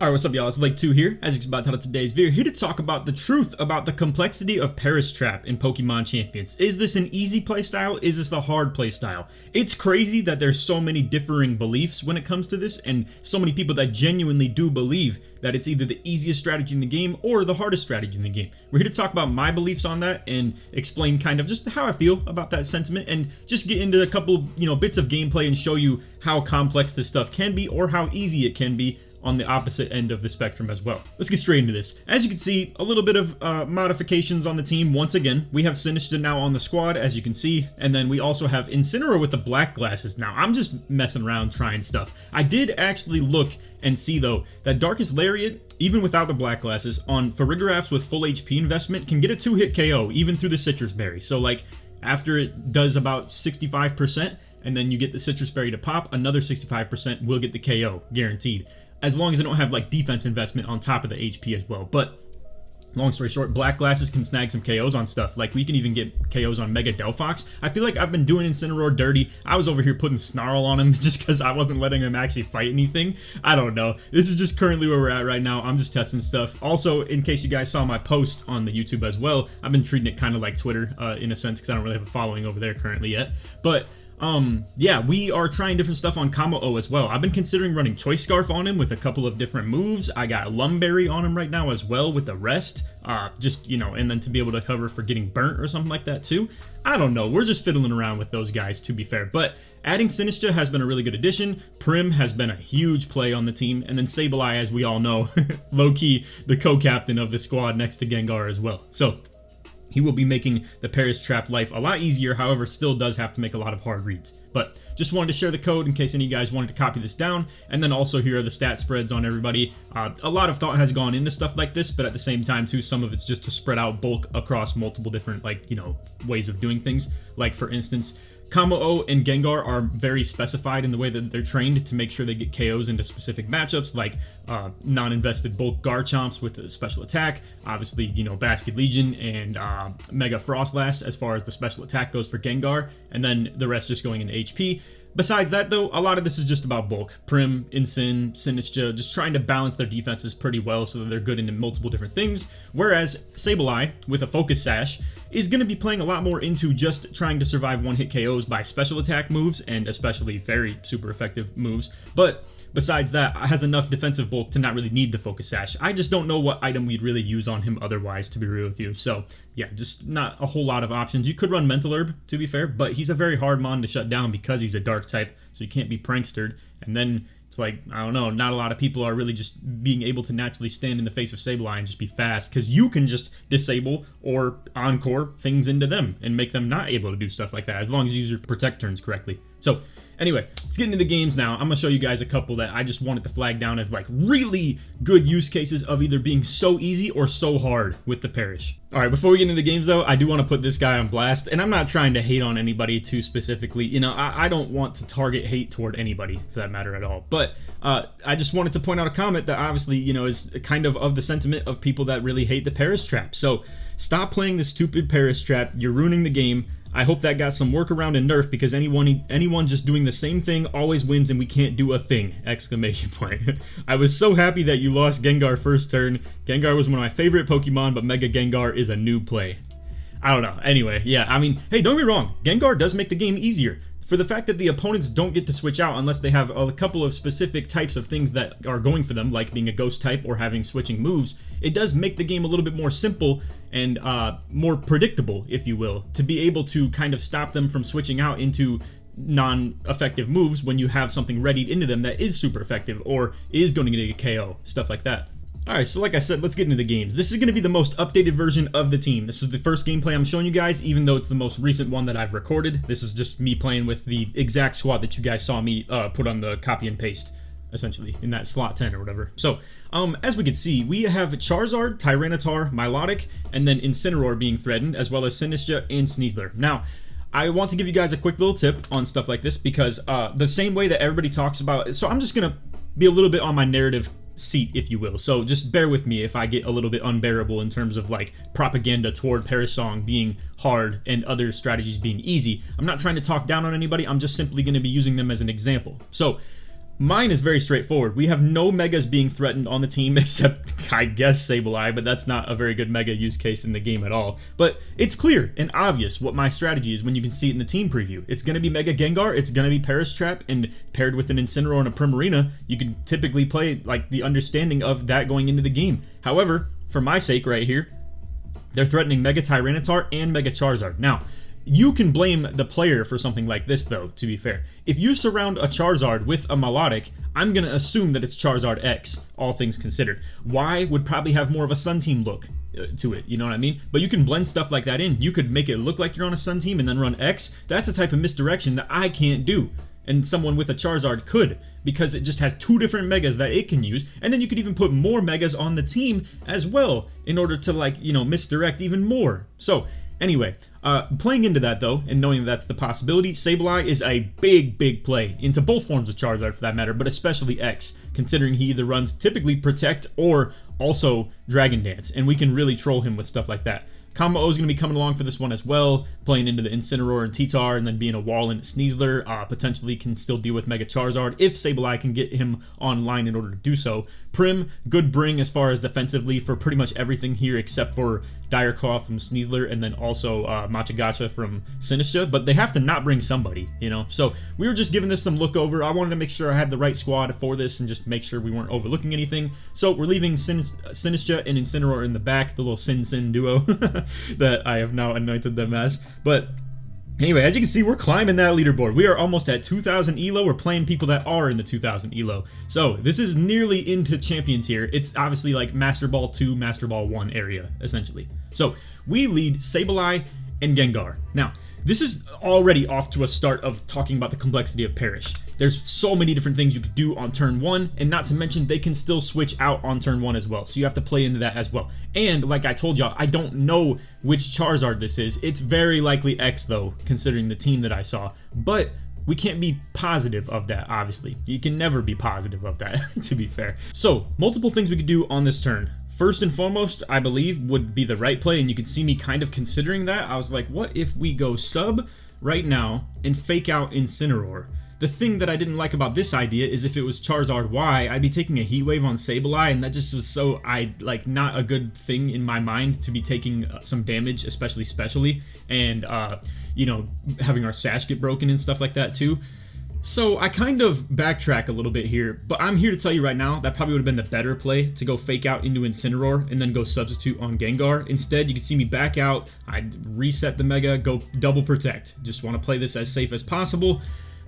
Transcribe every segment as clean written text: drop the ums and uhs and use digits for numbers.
Alright, what's up y'all, it's Lake2 here, as you can about title today's video, here to talk about the truth about the complexity of Paris Trap in Pokemon Champions. Is this an easy playstyle? Is this the hard playstyle? It's crazy that there's so many differing beliefs when it comes to this, and so many people that genuinely do believe that it's either the easiest strategy in the game or the hardest strategy in the game. We're here to talk about my beliefs on that and explain kind of just how I feel about that sentiment and just get into a couple, bits of gameplay and show you how complex this stuff can be or how easy it can be on the opposite end of the spectrum as well. Let's get straight into this. As you can see, a little bit of modifications on the team. Once again, we have Sinistcha now on the squad, as you can see, and then we also have Incineroar with the black glasses. Now, I'm just messing around trying stuff. I did actually look and see, though, that Darkest Lariat, even without the black glasses, on Farigirafs with full HP investment, can get a 2-hit KO, even through the Citrus Berry. So, like, after it does about 65%, and then you get the Citrus Berry to pop, another 65% will get the KO, guaranteed. As long as they don't have like defense investment on top of the HP as well. But long story short, black glasses can snag some KOs on stuff. Like we can even get KOs on Mega Delphox. I feel like I've been doing Incineroar dirty. I was over here putting Snarl on him just because I wasn't letting him actually fight anything. I don't know. This is just currently where we're at right now. I'm just testing stuff. Also, in case you guys saw my post on the YouTube as well, I've been treating it kind of like Twitter in a sense because I don't really have a following over there currently yet. But yeah, we are trying different stuff on Combo-O as well. I've been considering running Choice Scarf on him with a couple of different moves. I got Lumberry on him right now as well with the rest. And then to be able to cover for getting burnt or something like that too. I don't know. We're just fiddling around with those guys, to be fair. But adding Sinistcha has been a really good addition. Prim has been a huge play on the team. And then Sableye, as we all know, low-key the co-captain of the squad next to Gengar as well. So he will be making the Paris Trap life a lot easier, however, still does have to make a lot of hard reads. But just wanted to share the code in case any of you guys wanted to copy this down. And then also here are the stat spreads on everybody. A lot of thought has gone into stuff like this, but at the same time too, some of it's just to spread out bulk across multiple different ways of doing things. Like for instance, Combo-O and Gengar are very specified in the way that they're trained to make sure they get KOs into specific matchups, like non-invested bulk Garchomps with a special attack, obviously, Basket Legion and Mega Frostlass as far as the special attack goes for Gengar, and then the rest just going into HP. Besides that, though, a lot of this is just about bulk. Prim, Incin, Sinistcha, just trying to balance their defenses pretty well so that they're good into multiple different things. Whereas Sableye, with a Focus Sash, is going to be playing a lot more into just trying to survive one-hit KOs by special attack moves, and especially very super effective moves. But besides that, has enough defensive bulk to not really need the Focus Sash. I just don't know what item we'd really use on him otherwise, to be real with you. So, yeah, just not a whole lot of options. You could run Mental Herb, to be fair, but he's a very hard mon to shut down because he's a dark type, so you can't be prankstered. And then it's like, I don't know, not a lot of people are really just being able to naturally stand in the face of Sableye and just be fast, because you can just disable or encore things into them and make them not able to do stuff like that, as long as you use your protect turns correctly. So, anyway, let's get into the games now. I'm going to show you guys a couple that I just wanted to flag down as like really good use cases of either being so easy or so hard with the Parish. Alright, before we get into the games though, I do want to put this guy on blast, and I'm not trying to hate on anybody too specifically. I don't want to target hate toward anybody for that matter at all, but I just wanted to point out a comment that obviously, is kind of the sentiment of people that really hate the Paris Trap. So, stop playing the stupid Paris Trap. You're ruining the game. I hope that got some workaround and nerf, because anyone just doing the same thing always wins and we can't do a thing! Exclamation point. I was so happy that you lost Gengar first turn. Gengar was one of my favorite Pokemon, but Mega Gengar is a new play. I don't know. Anyway, yeah, I mean, hey, don't be wrong. Gengar does make the game easier. For the fact that the opponents don't get to switch out unless they have a couple of specific types of things that are going for them, like being a ghost type or having switching moves, it does make the game a little bit more simple and more predictable, if you will, to be able to kind of stop them from switching out into non-effective moves when you have something readied into them that is super effective or is going to get a KO, stuff like that. Alright, so like I said, let's get into the games. This is going to be the most updated version of the team. This is the first gameplay I'm showing you guys, even though it's the most recent one that I've recorded. This is just me playing with the exact squad that you guys saw me put on the copy and paste, essentially, in that slot 10 or whatever. So, as we can see, we have Charizard, Tyranitar, Milotic, and then Incineroar being threatened, as well as Sinistcha and Sneasler. Now, I want to give you guys a quick little tip on stuff like this, because the same way that everybody talks about... So I'm just going to be a little bit on my narrative seat, if you will, so just bear with me if I get a little bit unbearable in terms of like propaganda toward Paris Song being hard and other strategies being easy. I'm not trying to talk down on anybody, I'm just simply going to be using them as an example. So Mine is very straightforward. We have no megas being threatened on the team except, I guess, Sableye, but that's not a very good mega use case in the game at all. But it's clear and obvious what my strategy is when you can see it in the team preview. It's going to be Mega Gengar, it's going to be Paris Trap, and paired with an Incineroar and a Primarina, you can typically play like the understanding of that going into the game. However, for my sake right here, they're threatening Mega Tyranitar and Mega Charizard. Now, you can blame the player for something like this though, to be fair. If you surround a Charizard with a Melodic, I'm going to assume that it's Charizard X, all things considered. Y would probably have more of a Sun Team look to it, you know what I mean? But you can blend stuff like that in. You could make it look like you're on a Sun Team and then run X. That's the type of misdirection that I can't do. And someone with a Charizard could, because it just has two different megas that it can use, and then you could even put more megas on the team as well in order to, like, you know, misdirect even more. So anyway, playing into that though, and knowing that that's the possibility, Sableye is a big play into both forms of Charizard for that matter, but especially X, considering he either runs typically Protect or also Dragon Dance, and we can really troll him with stuff like that. Combo O is going to be coming along for this one as well, playing into the Incineroar and T-Tar, and then being a wall into Sneasler. Potentially can still deal with Mega Charizard if Sableye can get him online in order to do so. Prim, good bring as far as defensively for pretty much everything here except for Dire Claw from Sneasler, and then also Machagacha from Sinistcha, but they have to not bring somebody, you know? So we were just giving this some look over. I wanted to make sure I had the right squad for this and just make sure we weren't overlooking anything. So we're leaving Sinistcha and Incineroar in the back, the little Sin duo that I have now anointed them as. But anyway, as you can see, we're climbing that leaderboard. We are almost at 2,000 ELO. We're playing people that are in the 2,000 ELO. So this is nearly into champions here. It's obviously like Master Ball 2, Master Ball 1 area, essentially. So we lead Sableye and Gengar. Now, this is already off to a start of talking about the complexity of Perish. There's so many different things you could do on turn 1, and not to mention they can still switch out on turn 1 as well, so you have to play into that as well. And like I told y'all, I don't know which Charizard this is. It's very likely X though, considering the team that I saw, but we can't be positive of that, obviously. You can never be positive of that, to be fair. So, multiple things we could do on this turn. First and foremost, I believe, would be the right play, and you can see me kind of considering that. I was like, what if we go sub right now and fake out Incineroar? The thing that I didn't like about this idea is if it was Charizard Y, I'd be taking a Heat Wave on Sableye, and that just was so, not a good thing in my mind to be taking some damage, especially, and, you know, having our Sash get broken and stuff like that too. So I kind of backtrack a little bit here, but I'm here to tell you right now that probably would have been the better play to go fake out into Incineroar and then go substitute on Gengar. Instead, you can see me back out, I'd reset the Mega, go double Protect. Just want to play this as safe as possible.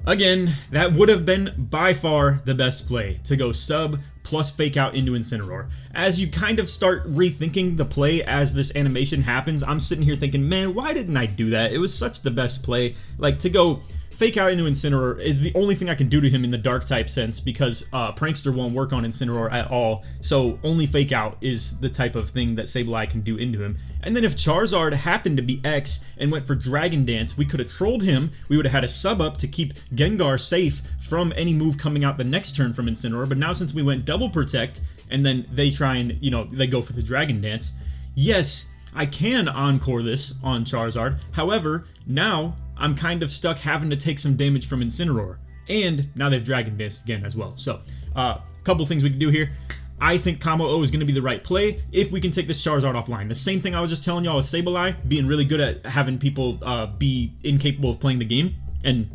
Again, that would have been by far the best play, to go sub plus fake out into Incineroar. As you kind of start rethinking the play as this animation happens, I'm sitting here thinking, man, why didn't I do that? It was such the best play. Like, to go fake out into Incineroar is the only thing I can do to him in the dark type sense, because Prankster won't work on Incineroar at all, so only fake out is the type of thing that Sableye can do into him. And then if Charizard happened to be X and went for Dragon Dance, we could have trolled him, we would have had a sub up to keep Gengar safe from any move coming out the next turn from Incineroar, but now since we went double Protect, and then they try and, you know, they go for the Dragon Dance, yes, I can encore this on Charizard, however, now I'm kind of stuck having to take some damage from Incineroar. And now they've Dragon Danced again as well. So, a couple things we can do here. I think Combo O is going to be the right play if we can take this Charizard offline. The same thing I was just telling y'all with Sableye, being really good at having people be incapable of playing the game. And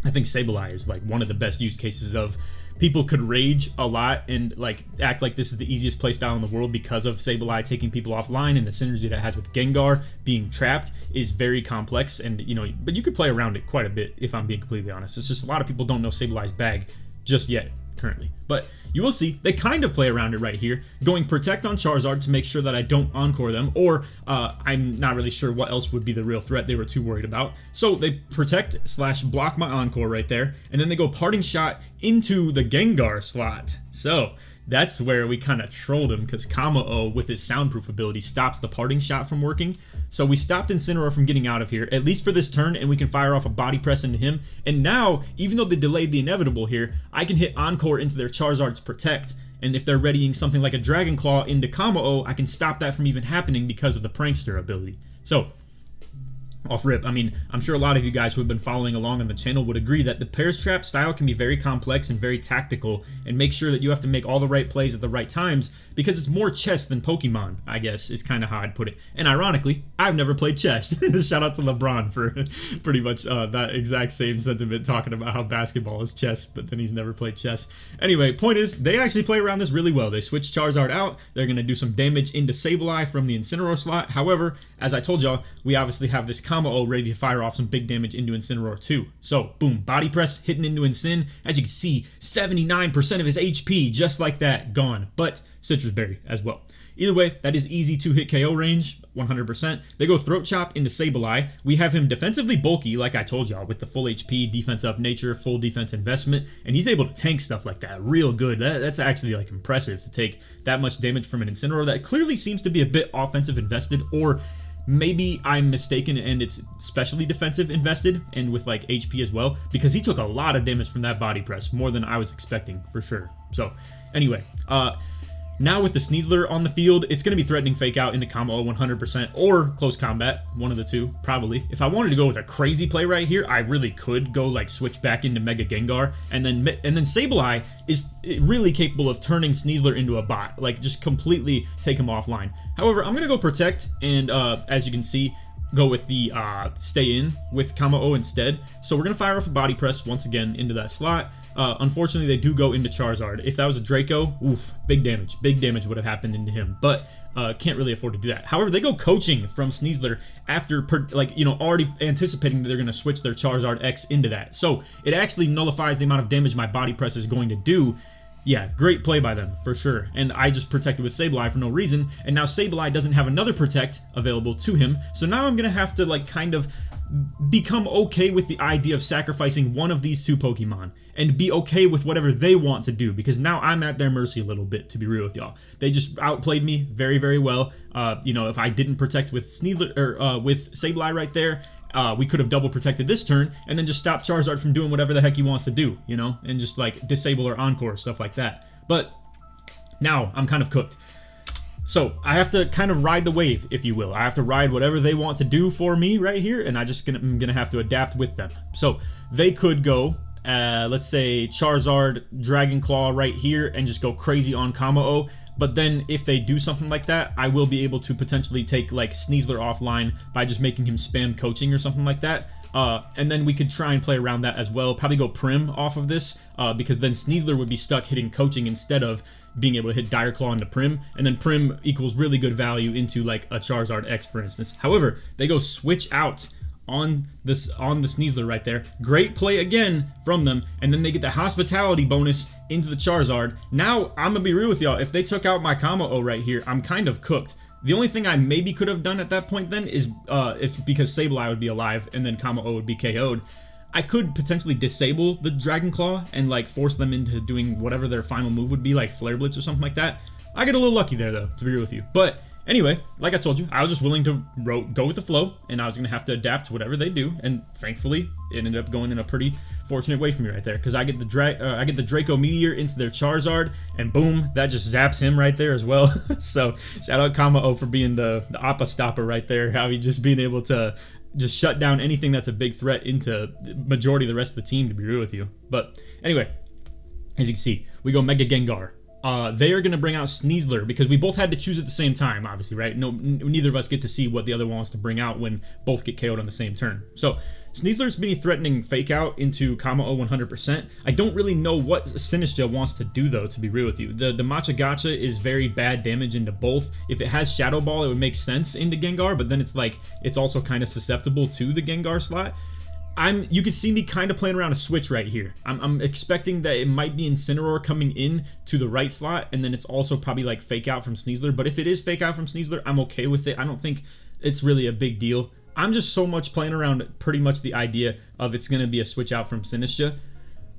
I think Sableye is like one of the best use cases of people could rage a lot and like act like this is the easiest playstyle in the world because of Sableye taking people offline, and the synergy that it has with Gengar being trapped is very complex, and you know, but you could play around it quite a bit if I'm being completely honest. It's just a lot of people don't know Sableye's bag just yet currently, but you will see they kind of play around it right here, going Protect on Charizard to make sure that I don't encore them, or I'm not really sure what else would be the real threat they were too worried about. So they Protect / block my encore right there, and then they go Parting Shot into the Gengar slot. So that's where we kind of trolled him, because Kama-O with his soundproof ability stops the Parting Shot from working. So we stopped Incineroar from getting out of here, at least for this turn, and we can fire off a Body Press into him. And now, even though they delayed the inevitable here, I can hit Encore into their Charizard's Protect. And if they're readying something like a Dragon Claw into Kama-O, I can stop that from even happening because of the Prankster ability. So off rip. I mean, I'm sure a lot of you guys who have been following along on the channel would agree that the Paris Trap style can be very complex and very tactical, and make sure that you have to make all the right plays at the right times, because it's more chess than Pokemon, I guess, is kind of how I'd put it. And ironically, I've never played chess. Shout out to LeBron for pretty much that exact same sentiment, talking about how basketball is chess, but then he's never played chess. Anyway, point is, they actually play around this really well. They switch Charizard out. They're going to do some damage into Sableye from the Incineroar slot. However, as I told y'all, we obviously have this combo ready to fire off some big damage into Incineroar too. So, boom, body press hitting into Incin. As you can see, 79% of his HP, just like that, gone. But Citrus Berry as well. Either way, that is easy to hit KO range, 100%. They go Throat Chop into Sableye. We have him defensively bulky, like I told y'all, with the full HP, defense up nature, full defense investment, and he's able to tank stuff like that real good. That's actually like impressive to take that much damage from an Incineroar that clearly seems to be a bit offensive invested, or maybe I'm mistaken and it's specially defensive invested and with like HP as well, because he took a lot of damage from that body press, more than I was expecting for sure. So anyway, now with the Sneasler on the field, it's going to be threatening Fake Out into combo 100% or close combat, one of the two, probably. If I wanted to go with a crazy play right here, I really could go like switch back into Mega Gengar, and then Sableye is really capable of turning Sneasler into a bot, like just completely take him offline. However, I'm going to go Protect, and as you can see, go with the Stay In with combo O instead. So we're going to fire off a Body Press once again into that slot. Unfortunately, they do go into Charizard. If that was a Draco, oof, big damage would have happened into him, but can't really afford to do that. However, they go Coaching from Sneasler after, already anticipating that they're going to switch their Charizard X into that. So it actually nullifies the amount of damage my Body Press is going to do. Yeah, great play by them, for sure. And I just protected with Sableye for no reason, and now Sableye doesn't have another Protect available to him, so now I'm going to have to, like, kind of become okay with the idea of sacrificing one of these two Pokemon, and be okay with whatever they want to do, because now I'm at their mercy a little bit, to be real with y'all. They just outplayed me very, very well. If I didn't protect with Sneasler, or with Sableye right there, we could have double protected this turn and then just stop Charizard from doing whatever the heck he wants to do, and just like disable or encore, stuff like that. But now I'm kind of cooked. So I have to kind of ride the wave, if you will. I have to ride whatever they want to do for me right here, and I'm gonna have to adapt with them. So they could go, let's say Charizard, Dragon Claw right here, and just go crazy on combo O. But then if they do something like that, I will be able to potentially take like Sneasler offline by just making him spam Coaching or something like that. And then we could try and play around that as well. Probably go Prim off of this, because then Sneasler would be stuck hitting Coaching instead of being able to hit Dire Claw into Prim. And then Prim equals really good value into like a Charizard X, for instance. However, they go switch out on the Sneasler right there. Great play again from them, and then they get the Hospitality bonus into the Charizard. Now, I'm gonna be real with y'all. If they took out my combo O right here, I'm kind of cooked. The only thing I maybe could have done at that point then is, because Sableye would be alive and then combo O would be KO'd, I could potentially disable the Dragon Claw and like force them into doing whatever their final move would be, like Flare Blitz or something like that. I get a little lucky there though, to be real with you. But anyway, like I told you, I was just willing to go with the flow, and I was going to have to adapt to whatever they do, and thankfully, it ended up going in a pretty fortunate way for me right there, because I get the Draco Meteor into their Charizard, and boom, that just zaps him right there as well. So, shout out Combo O for being the Appa Stopper right there, how he just being able to just shut down anything that's a big threat into the majority of the rest of the team, to be real with you. But anyway, as you can see, we go Mega Gengar. They are going to bring out Sneasler, because we both had to choose at the same time, obviously, right? Neither of us get to see what the other one wants to bring out when both get KO'd on the same turn. So, Sneasler's been threatening Fake Out into combo O 100%. I don't really know what Sinistcha wants to do, though, to be real with you. The Matcha Gotcha is very bad damage into both. If it has Shadow Ball, it would make sense into Gengar, but then it's like, it's also kind of susceptible to the Gengar slot. You can see me kind of playing around a switch right here. I'm expecting that it might be Incineroar coming in to the right slot, and then it's also probably like Fake Out from Sneasler. But if it is Fake Out from Sneasler, I'm okay with it. I don't think it's really a big deal. I'm just so much playing around pretty much the idea of it's going to be a switch out from Sinistcha.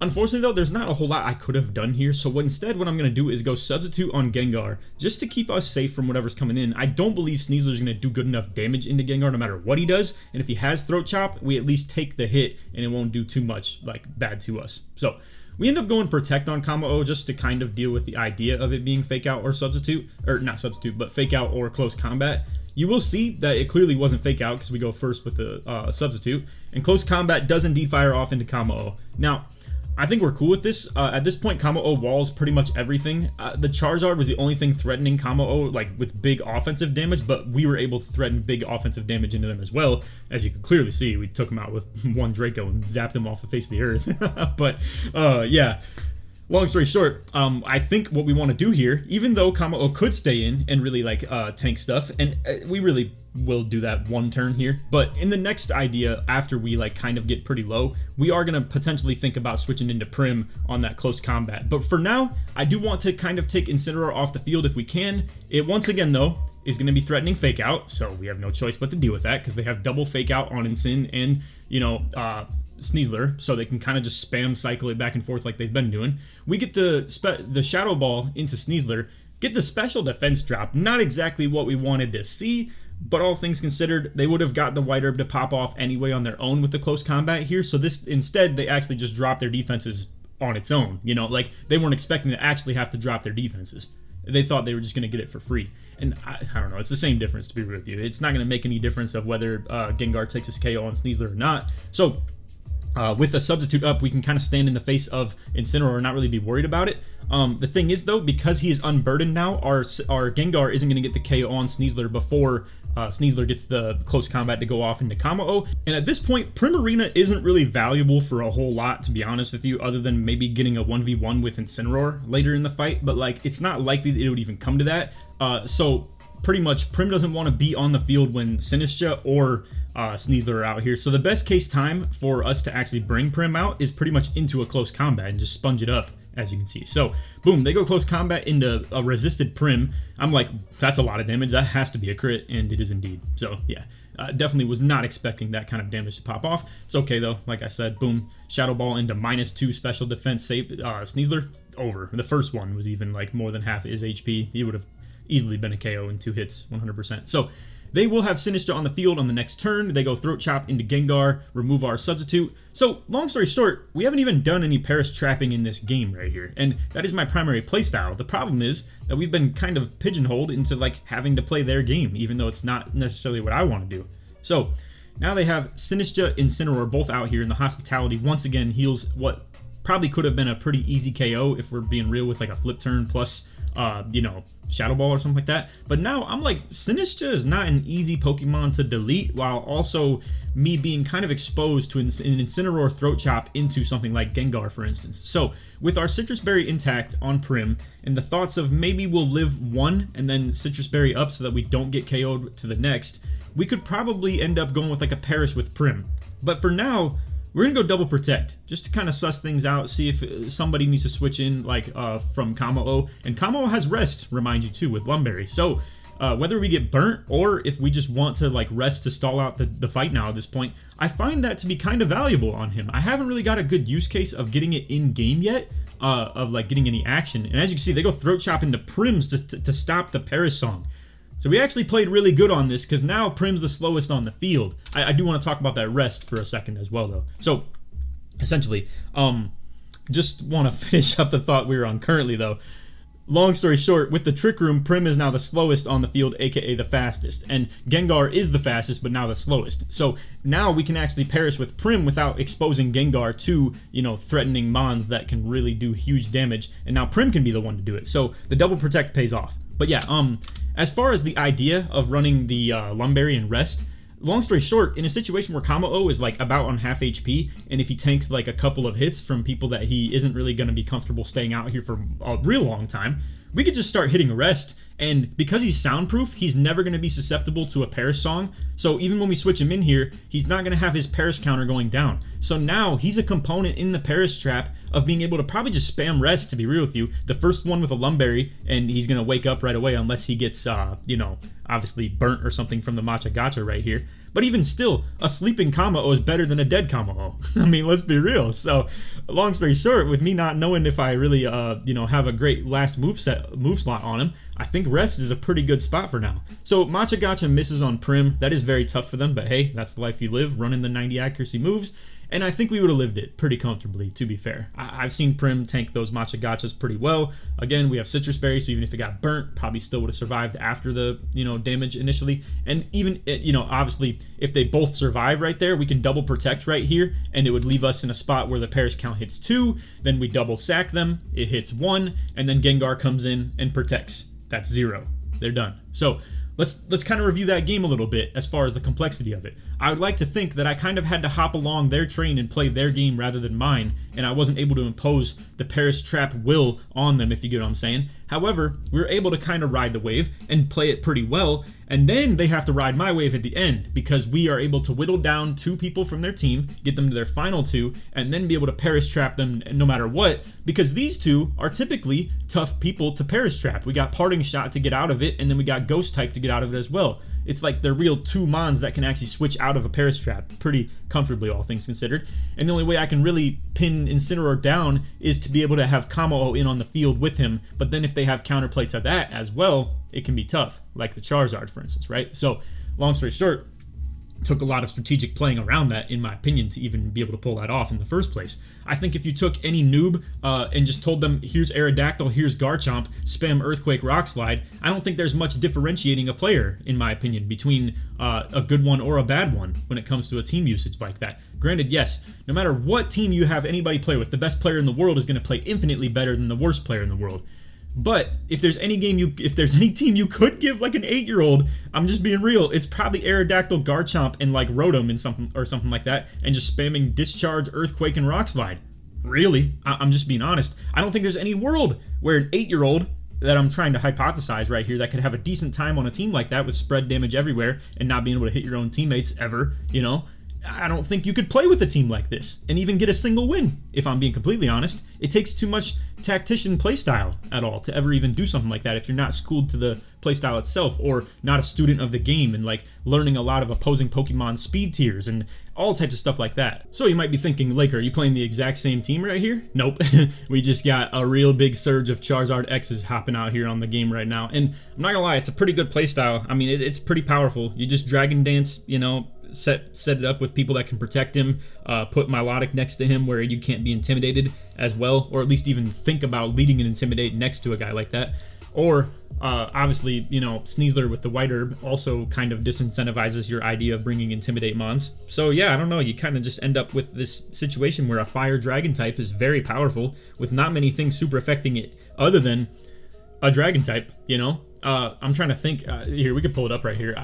Unfortunately, though, there's not a whole lot I could have done here, so instead what I'm going to do is go substitute on Gengar, just to keep us safe from whatever's coming in. I don't believe Sneasler is going to do good enough damage into Gengar no matter what he does, and if he has Throat Chop, we at least take the hit, and it won't do too much, like, bad to us. So, we end up going Protect on Kamo-O just to kind of deal with the idea of it being Fake Out or Substitute, or not Substitute, but Fake Out or Close Combat. You will see that it clearly wasn't Fake Out because we go first with the Substitute, and Close Combat does indeed fire off into Kamo-O. Now, I think we're cool with this. At this point, Kamo-O walls pretty much everything. The Charizard was the only thing threatening Kamo-O, like with big offensive damage, but we were able to threaten big offensive damage into them as well. As you can clearly see, we took him out with one Draco and zapped him off the face of the earth. But yeah. Long story short, I think what we want to do here, even though Kamo-O could stay in and really like tank stuff, and we really will do that one turn here, but in the next idea, after we like kind of get pretty low, we are going to potentially think about switching into Prim on that close combat. But for now, I do want to kind of take Incineroar off the field if we can. It once again though is going to be threatening Fake Out, so we have no choice but to deal with that because they have double Fake Out on Incin and, you know, Sneasler, so they can kind of just spam cycle it back and forth like they've been doing. We get the Shadow Ball into Sneasler, get the special defense drop, not exactly what we wanted to see, but all things considered, they would have got the White Herb to pop off anyway on their own with the close combat here, so this instead they actually just dropped their defenses on its own, you know, like they weren't expecting to actually have to drop their defenses. They thought they were just going to get it for free. And I don't know, it's the same difference to be real with you. It's not going to make any difference of whether Gengar takes his KO on Sneasler or not. So with a substitute up, we can kind of stand in the face of Incineroar and not really be worried about it. The thing is though, because he is unburdened now, our Gengar isn't going to get the KO on Sneasler before Sneasler gets the close combat to go off into Kamo-O. And at this point, Primarina isn't really valuable for a whole lot, to be honest with you, other than maybe getting a 1v1 with Incineroar later in the fight. But like, it's not likely that it would even come to that. So pretty much Prim doesn't want to be on the field when Sinistcha or Sneasler are out here. So the best case time for us to actually bring Prim out is pretty much into a close combat and just sponge it up, as you can see. So boom, they go close combat into a resisted Prim. I'm like, that's a lot of damage. That has to be a crit, and it is indeed. So yeah, definitely was not expecting that kind of damage to pop off. It's okay though, like I said, boom, Shadow Ball into -2 special defense, save Sneasler, over. The first one was even like more than half his HP. He would have easily been a KO in 2 hits, 100%. So they will have Sinistcha on the field on the next turn. They go Throat Chop into Gengar, remove our substitute. So long story short, we haven't even done any Paris trapping in this game right here, and that is my primary playstyle. The problem is that we've been kind of pigeonholed into like having to play their game, even though it's not necessarily what I want to do. So now they have Sinistcha, Incineroar both out here, and the Hospitality once again heals what probably could have been a pretty easy KO if we're being real with like a flip turn plus you know, Shadow Ball or something like that. But now I'm like, Sinistcha is not an easy Pokemon to delete, while also me being kind of exposed to an Incineroar Throat Chop into something like Gengar, for instance. So with our Citrus Berry intact on Prim, and the thoughts of maybe we'll live one and then Citrus Berry up so that we don't get KO'd to the next, we could probably end up going with like a Perish with Prim. But for now, we're going to go double Protect, just to kind of suss things out, see if somebody needs to switch in, like, from Kamo-O. And Kamo-O has Rest, remind you, too, with Lumberry. So, whether we get burnt, or if we just want to, like, rest to stall out the fight now at this point, I find that to be kind of valuable on him. I haven't really got a good use case of getting it in-game yet, of, like, getting any action. And as you can see, they go Throat Chop into Prims to stop the Perish Song. So we actually played really good on this because now Prim's the slowest on the field. I do want to talk about that rest for a second as well though. So essentially, just want to finish up the thought we were on currently though. Long story short, with the Trick Room, Prim is now the slowest on the field, aka the fastest. And Gengar is the fastest, but now the slowest. So now we can actually perish with Prim without exposing Gengar to, you know, threatening Mons that can really do huge damage. And now Prim can be the one to do it. So the double Protect pays off. But yeah, as far as the idea of running the Lumberry and Rest, long story short, in a situation where Kamo-O is like about on half HP, and if he tanks like a couple of hits from people that he isn't really going to be comfortable staying out here for a real long time, we could just start hitting a Rest, and because he's soundproof, he's never going to be susceptible to a Perish Song, so even when we switch him in here, he's not going to have his Perish counter going down. So now, he's a component in the Perish trap of being able to probably just spam Rest, to be real with you, the first one with a Lumberry, and he's going to wake up right away unless he gets, you know, obviously burnt or something from the Matcha Gotcha right here. But even still, a sleeping Kamo-O is better than a dead Kamo-O. I mean, let's be real. So, long story short, with me not knowing if I really, you know, have a great last move slot on him, I think Rest is a pretty good spot for now. So, Matcha Gotcha misses on Prim. That is very tough for them, but hey, that's the life you live, running the 90 accuracy moves. And I think we would have lived it pretty comfortably, to be fair. I've seen Prim tank those matcha gachas pretty well. Again, we have citrus berries, so even if it got burnt, probably still would have survived after the, damage initially. And even, obviously, if they both survive right there, we can double protect right here, and it would leave us in a spot where the perish count hits 2, then we double sack them, it hits 1, and then Gengar comes in and protects. That's 0. They're done. So let's kind of review that game a little bit as far as the complexity of it. I would like to think that I kind of had to hop along their train and play their game rather than mine, and I wasn't able to impose the Perish Trap will on them, if you get what I'm saying. However, we were able to kind of ride the wave and play it pretty well, and then they have to ride my wave at the end because we are able to whittle down 2 people from their team, get them to their final 2, and then be able to Perish Trap them no matter what, because these 2 are typically tough people to Perish Trap. We got Parting Shot to get out of it, and then we got Ghost Type to get out of it as well. It's like they're real 2 mons that can actually switch out of a Perish Trap pretty comfortably, all things considered. And the only way I can really pin Incineroar down is to be able to have Kamo in on the field with him, but then if they have counterplay to that as well, it can be tough, like the Charizard, for instance, right? So, long story short, took a lot of strategic playing around that, in my opinion, to even be able to pull that off in the first place. I think if you took any noob and just told them, here's Aerodactyl, here's Garchomp, spam Earthquake, Rock Slide, I don't think there's much differentiating a player, in my opinion, between a good one or a bad one when it comes to a team usage like that. Granted, yes, no matter what team you have anybody play with, the best player in the world is going to play infinitely better than the worst player in the world. But if there's any team you could give like an 8-year-old, I'm just being real, it's probably Aerodactyl, Garchomp, and like Rotom and something like that, and just spamming Discharge, Earthquake, and Rock Slide. Really, I'm just being honest. I don't think there's any world where an 8-year-old that I'm trying to hypothesize right here that could have a decent time on a team like that with spread damage everywhere and not being able to hit your own teammates ever, I don't think you could play with a team like this and even get a single win, if I'm being completely honest. It takes too much tactician playstyle at all to ever even do something like that if you're not schooled to the playstyle itself or not a student of the game and like learning a lot of opposing Pokemon speed tiers and all types of stuff like that. So you might be thinking, Laker, are you playing the exact same team right here? Nope. We just got a real big surge of Charizard X's hopping out here on the game right now. And I'm not gonna lie, it's a pretty good playstyle. I mean, it's pretty powerful. You just Dragon Dance, set it up with people that can protect him, put Milotic next to him where you can't be intimidated as well, or at least even think about leading and intimidate next to a guy like that. Or obviously, Sneasler with the White Herb also kind of disincentivizes your idea of bringing Intimidate mons. So yeah, I don't know, you kind of just end up with this situation where a Fire Dragon type is very powerful with not many things super affecting it other than a Dragon type, I'm trying to think, here, we could pull it up right here.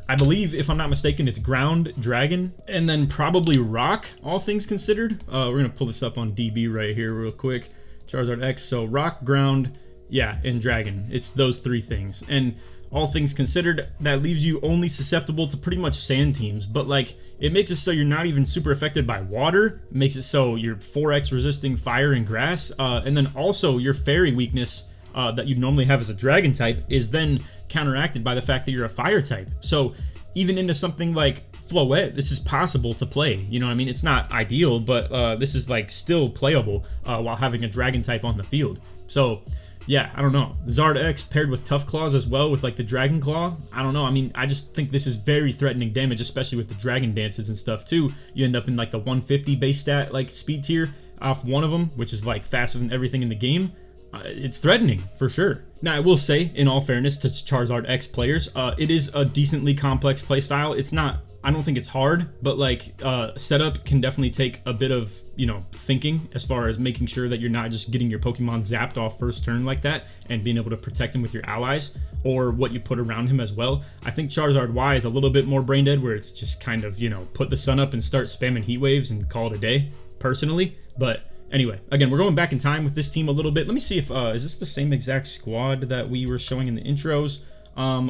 I believe, if I'm not mistaken, it's Ground, Dragon, and then probably Rock, all things considered. We're going to pull this up on DB right here real quick. Charizard X, so Rock, Ground, yeah, and Dragon. It's those 3 things. And all things considered, that leaves you only susceptible to pretty much sand teams, but like, it makes it so you're not even super affected by water. It makes it so you're 4x resisting fire and grass, and then also your fairy weakness that you'd normally have as a Dragon type is then counteracted by the fact that you're a Fire type. So even into something like Floette, this is possible to play. You know what I mean? It's not ideal, but this is like still playable while having a Dragon type on the field. So yeah, I don't know. Zard X paired with Tough Claws as well with like the Dragon Claw. I don't know. I mean, I just think this is very threatening damage, especially with the Dragon Dances and stuff too. You end up in like the 150 base stat like speed tier off one of them, which is like faster than everything in the game. It's threatening for sure. Now, I will say, in all fairness to Charizard X players, it is a decently complex playstyle. It's not, I don't think it's hard, but like setup can definitely take a bit of, thinking as far as making sure that you're not just getting your Pokemon zapped off first turn like that and being able to protect him with your allies or what you put around him as well. I think Charizard Y is a little bit more brain dead where it's just kind of, put the sun up and start spamming heat waves and call it a day, personally. But anyway, again, we're going back in time with this team a little bit. Let me see if, is this the same exact squad that we were showing in the intros?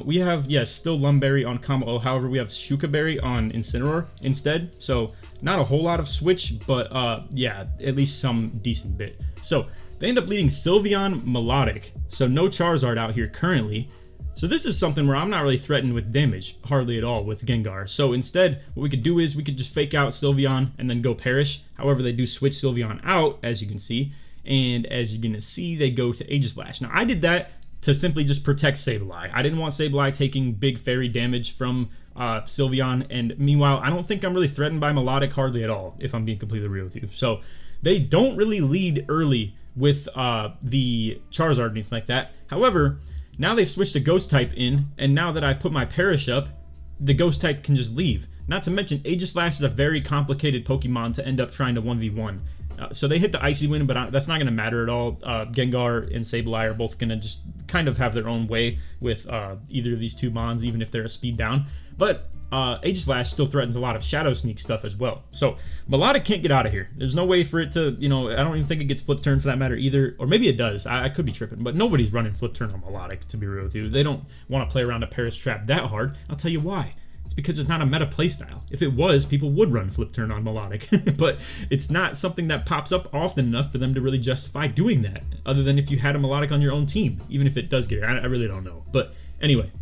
We have, yes, still Lumberry on Kamo. However, we have Shukaberry on Incineroar instead. So, not a whole lot of switch, but yeah, at least some decent bit. So, they end up leading Sylveon, Melodic. So, no Charizard out here currently. So this is something where I'm not really threatened with damage, hardly at all, with Gengar. So instead, what we could do is we could just fake out Sylveon and then go Perish. However, they do switch Sylveon out, as you can see. And as you're going to see, they go to Aegislash. Now, I did that to simply just protect Sableye. I didn't want Sableye taking big fairy damage from Sylveon, and meanwhile, I don't think I'm really threatened by Melodic hardly at all, if I'm being completely real with you. So they don't really lead early with the Charizard or anything like that. However, now they've switched a Ghost type in, and now that I've put my Perish up, the Ghost type can just leave. Not to mention, Aegislash is a very complicated Pokemon to end up trying to 1v1. So they hit the Icy Wind, but that's not going to matter at all. Gengar and Sableye are both going to just kind of have their own way with either of these two Mons, even if they're a speed down. But Aegislash still threatens a lot of Shadow Sneak stuff as well. So Melodic can't get out of here. There's no way for it to, you know, I don't even think it gets Flip Turn for that matter either. Or maybe it does. I could be tripping. But nobody's running Flip Turn on Melodic, to be real with you. They don't want to play around a Perish Trap that hard. I'll tell you why. It's because it's not a meta playstyle. If it was, people would run Flip Turn on Melodic, but it's not something that pops up often enough for them to really justify doing that, other than if you had a Melodic on your own team, even if it does get it. I really don't know. But anyway,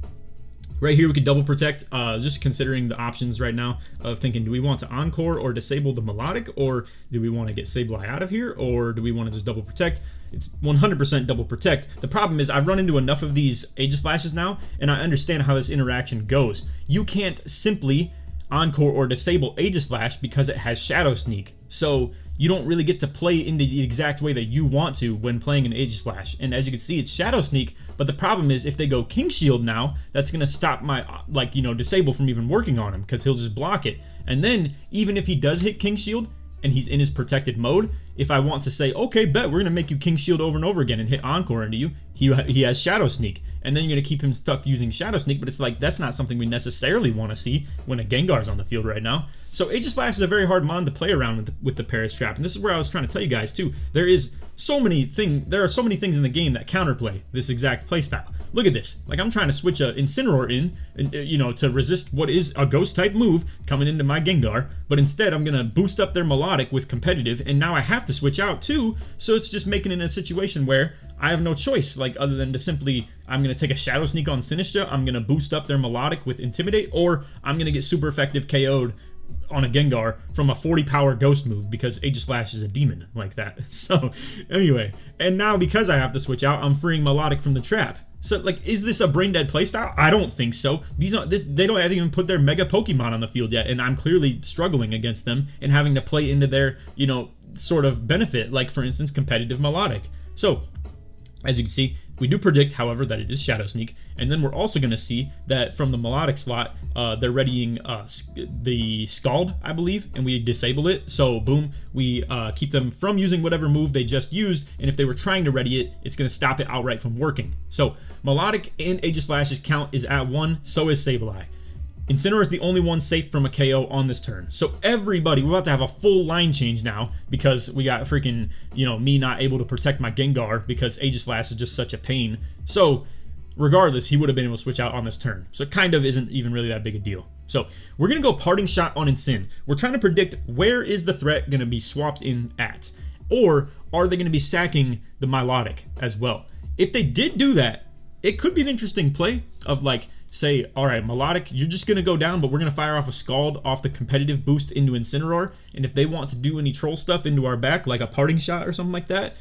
right here we could double protect, just considering the options right now of thinking, do we want to Encore or disable the Melodic, or do we want to get Sableye out of here, or do we want to just double protect? It's 100% double protect. The problem is I've run into enough of these Aegislashes now, and I understand how this interaction goes. You can't simply Encore or disable Aegislash because it has Shadow Sneak. So you don't really get to play in the exact way that you want to when playing an Aegislash. And as you can see, it's Shadow Sneak, but the problem is if they go King Shield now, that's going to stop my, like, you know, disable from even working on him because he'll just block it. And then even if he does hit King Shield, and he's in his protected mode, if I want to say, okay, bet, we're going to make you King Shield over and over again and hit Encore into you, he has Shadow Sneak. And then you're going to keep him stuck using Shadow Sneak, but it's like, that's not something we necessarily want to see when a Gengar's on the field right now. So Aegislash is a very hard mon to play around with the Perish Trap. And this is where I was trying to tell you guys too. There are so many things in the game that counterplay this exact playstyle. Look at this. Like, I'm trying to switch a Incineroar in, you know, to resist what is a Ghost type move coming into my Gengar, but instead I'm going to boost up their Melodic with competitive, and now I have to switch out too, so it's just making it a situation where I have no choice, like, other than to simply, I'm going to take a Shadow Sneak on Sinistcha, I'm going to boost up their Melodic with Intimidate, or I'm going to get super effective KO'd on a Gengar from a 40 power Ghost move because Aegislash is a demon like that. So anyway, and now because I have to switch out, I'm freeing Melodic from the trap. So, like, is this a brain dead playstyle? I don't think so. They don't even put their Mega Pokemon on the field yet, and I'm clearly struggling against them and having to play into their, you know, sort of benefit, like, for instance, competitive Melodic. So, as you can see, we do predict, however, that it is Shadow Sneak, and then we're also going to see that from the Melodic slot, they're readying the Scald, I believe, and we disable it. So, boom, we keep them from using whatever move they just used, and if they were trying to ready it, it's going to stop it outright from working. So, Melodic and Aegislash's count is at 1, so is Sableye. Incineroar is the only one safe from a KO on this turn. So everybody, we're about to have a full line change now because we got freaking, you know, me not able to protect my Gengar because Aegislash is just such a pain. So regardless, he would have been able to switch out on this turn. So it kind of isn't even really that big a deal. So we're going to go Parting Shot on Incin. We're trying to predict where is the threat going to be swapped in at, or are they going to be sacking the Melodic as well? If they did do that, it could be an interesting play of, like, say, all right, Melodic, you're just going to go down, but we're going to fire off a Scald off the competitive boost into Incineroar, and if they want to do any troll stuff into our back, like a Parting Shot or something like that,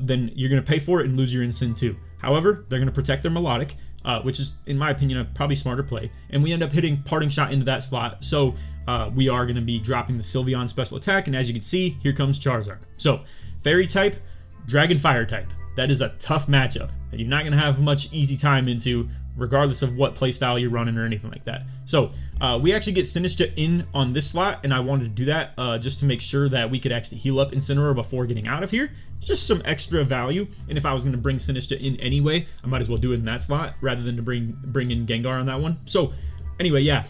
then you're going to pay for it and lose your Incin too. However, they're going to protect their Melodic, which is, in my opinion, a probably smarter play, and we end up hitting Parting Shot into that slot, so we are going to be dropping the Sylveon special attack, and as you can see, here comes Charizard. So, Fairy type, Dragon Fire type. That is a tough matchup that you're not going to have much easy time into, regardless of what playstyle you're running or anything like that. So we actually get Sinistcha in on this slot, and I wanted to do that just to make sure that we could actually heal up Incineroar before getting out of here. Just some extra value, and if I was going to bring Sinistcha in anyway, I might as well do it in that slot rather than to bring in Gengar on that one. So anyway, yeah.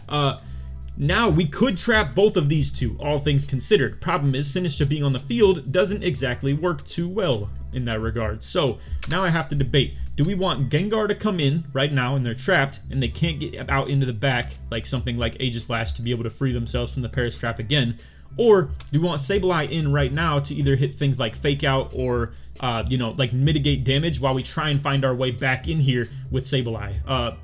Now we could trap both of these two, all things considered. Problem is, Sinistcha being on the field doesn't exactly work too well in that regard. So now I have to debate. Do we want Gengar to come in right now and they're trapped and they can't get out into the back like something like Aegislash to be able to free themselves from the Perish Trap again? Or do we want Sableye in right now to either hit things like Fake Out or you know, like mitigate damage while we try and find our way back in here with Sableye,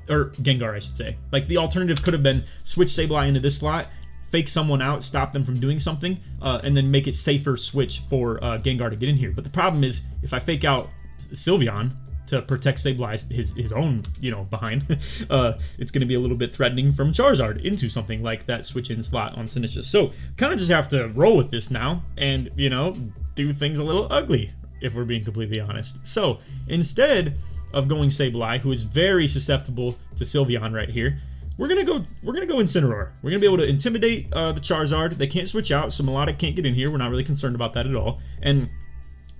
or Gengar, I should say. Like, the alternative could have been switch Sableye into this slot, fake someone out, stop them from doing something, and then make it safer switch for Gengar to get in here. But the problem is, if I fake out Sylveon, to protect stabilize his own, you know, behind. It's going to be a little bit threatening from Charizard into something like that switch in slot on Sinistcha. So kind of just have to roll with this now and, you know, do things a little ugly, if we're being completely honest. So instead of going Sableye, who is very susceptible to Sylveon right here, we're gonna go Incineroar. We're gonna be able to intimidate the Charizard. They can't switch out, so Melodic can't get in here. We're not really concerned about that at all. And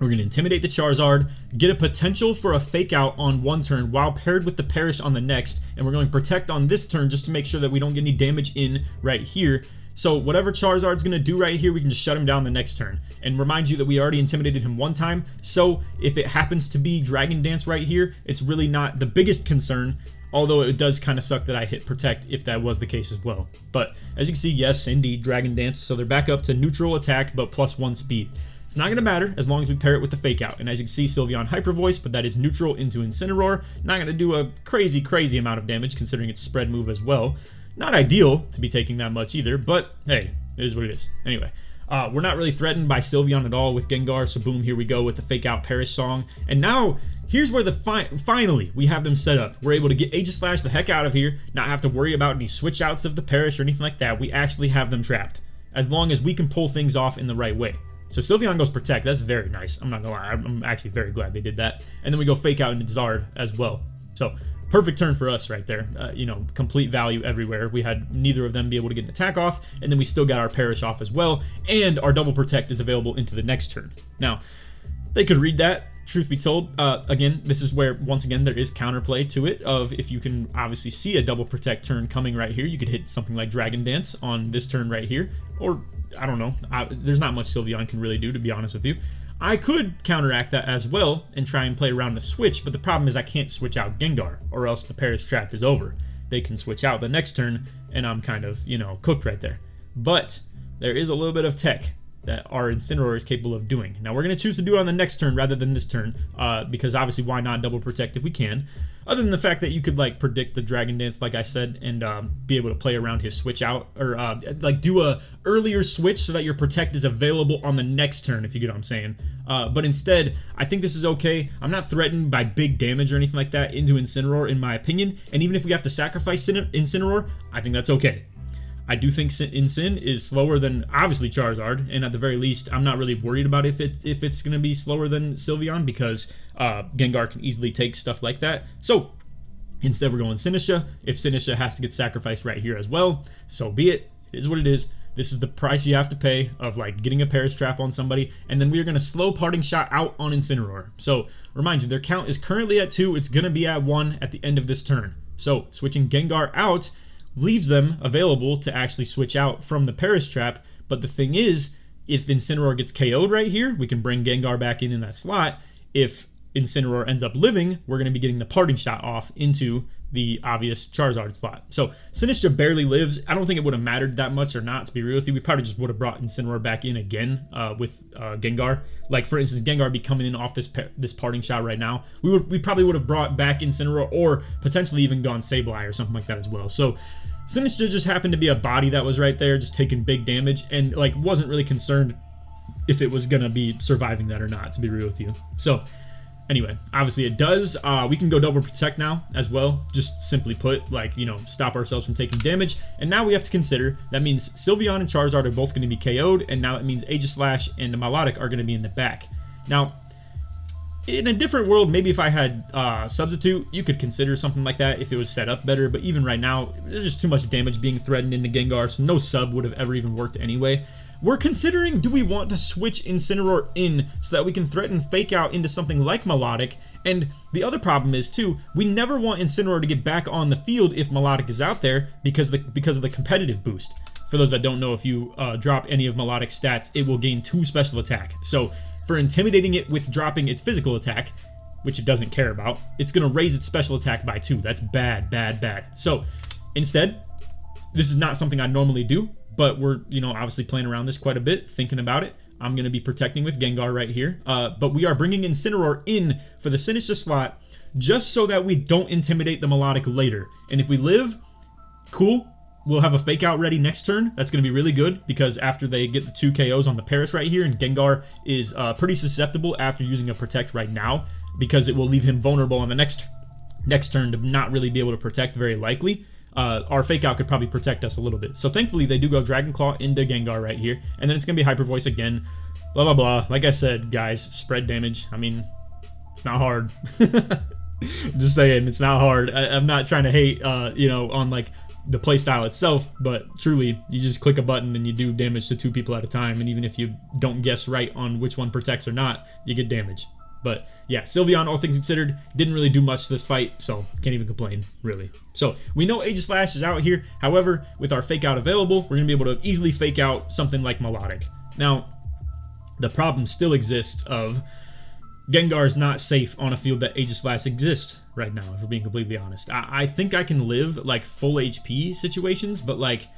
we're gonna intimidate the Charizard, get a potential for a fake out on one turn while paired with the Perish on the next, and we're going to protect on this turn just to make sure that we don't get any damage in right here. So whatever Charizard's gonna do right here, we can just shut him down the next turn. And remind you that we already intimidated him one time, so if it happens to be Dragon Dance right here, it's really not the biggest concern. Although it does kind of suck that I hit protect if that was the case as well. But as you can see, yes, indeed, Dragon Dance. So they're back up to neutral attack, but +1 speed. It's not going to matter as long as we pair it with the fake out. And as you can see, Sylveon Hyper Voice, but that is neutral into Incineroar. Not going to do a crazy, crazy amount of damage considering it's spread move as well. Not ideal to be taking that much either, but hey, it is what it is. Anyway. We're not really threatened by Sylveon at all with Gengar, so boom, here we go with the fake out Perish song. And now, here's where finally we have them set up. We're able to get Aegislash the heck out of here, not have to worry about any switch outs of the Perish or anything like that. We actually have them trapped, as long as we can pull things off in the right way. So Sylveon goes Protect, that's very nice. I'm not gonna lie, I'm actually very glad they did that. And then we go fake out into Zard as well. So perfect turn for us right there. You know, complete value everywhere. We had neither of them be able to get an attack off, and then we still got our Perish off as well, and our double protect is available into the next turn. Now, they could read that, truth be told. Again, this is where, once again, there is counterplay to it of if you can obviously see a double protect turn coming right here, you could hit something like Dragon Dance on this turn right here, or, I don't know, there's not much Sylveon can really do, to be honest with you. I could counteract that as well and try and play around the switch, but the problem is I can't switch out Gengar, or else the Perish trap is over. They can switch out the next turn, and I'm kind of, you know, cooked right there. But there is a little bit of tech that our Incineroar is capable of doing. Now we're going to choose to do it on the next turn rather than this turn, because obviously why not double protect if we can, other than the fact that you could like predict the Dragon Dance like I said and be able to play around his switch out, or like do a earlier switch so that your protect is available on the next turn, if you get what I'm saying. But instead, I think this is okay. I'm not threatened by big damage or anything like that into Incineroar in my opinion, and even if we have to sacrifice Incineroar, I think that's okay. I do think Incin is slower than, obviously, Charizard, and at the very least, I'm not really worried about if it's going to be slower than Sylveon, because Gengar can easily take stuff like that. So, instead we're going Sinistcha. If Sinistcha has to get sacrificed right here as well, so be it. It is what it is. This is the price you have to pay of like getting a Perish trap on somebody, and then we are going to slow Parting Shot out on Incineroar. So, remind you, their count is currently at 2. It's going to be at 1 at the end of this turn. So, switching Gengar out leaves them available to actually switch out from the Perish trap, but the thing is, if Incineroar gets KO'd right here, we can bring Gengar back in that slot. If Incineroar ends up living, we're going to be getting the Parting Shot off into the obvious Charizard slot. So Sinistcha barely lives. I don't think it would have mattered that much or not, to be real with you. We probably just would have brought Incineroar back in again with Gengar. Like, for instance, Gengar be coming in off this Parting Shot right now. We probably would have brought back Incineroar, or potentially even gone Sableye or something like that as well. So Sinistcha just happened to be a body that was right there just taking big damage, and like wasn't really concerned if it was gonna be surviving that or not, to be real with you. So anyway, obviously it does. We can go double protect now as well, just simply put, like, you know, stop ourselves from taking damage. And now we have to consider, that means Sylveon and Charizard are both going to be KO'd, and now it means Aegislash and the Melodic are going to be in the back. Now, in a different world, maybe if I had Substitute, you could consider something like that if it was set up better, but even right now, there's just too much damage being threatened into Gengar, so no sub would have ever even worked anyway. We're considering, do we want to switch Incineroar in so that we can threaten Fake Out into something like Melodic? And the other problem is, too, we never want Incineroar to get back on the field if Melodic is out there because of the competitive boost. For those that don't know, if you drop any of Melodic's stats, it will gain 2 special attack. So for intimidating it with dropping its physical attack, which it doesn't care about, it's going to raise its special attack by 2. That's bad, bad, bad. So instead, this is not something I normally do, but we're, you know, obviously playing around this quite a bit, thinking about it. I'm going to be protecting with Gengar right here, but we are bringing Incineroar in for the Sinistcha slot just so that we don't intimidate the Melodic later. And if we live, cool. we'll have a fake out ready next turn. That's going to be really good because after they get the 2 KOs on the Paris right here, and Gengar is pretty susceptible after using a protect right now because it will leave him vulnerable on the next turn to not really be able to protect very likely. Our fake out could probably protect us a little bit. So thankfully they do go Dragon Claw into Gengar right here, and then it's going to be Hyper Voice again, blah, blah, blah. Like I said, guys, spread damage. I mean, it's not hard. Just saying, it's not hard. I'm not trying to hate, you know, on like the playstyle itself, but truly, you just click a button and you do damage to 2 people at a time, and even if you don't guess right on which one protects or not, you get damage. But yeah, Sylveon, all things considered, didn't really do much this fight, so can't even complain, really. So we know Aegislash is out here. However, with our fake out available, we're going to be able to easily fake out something like Melodic. Now, the problem still exists of Gengar is not safe on a field that Aegislash exists right now, if we're being completely honest. I think I can live like full HP situations, but like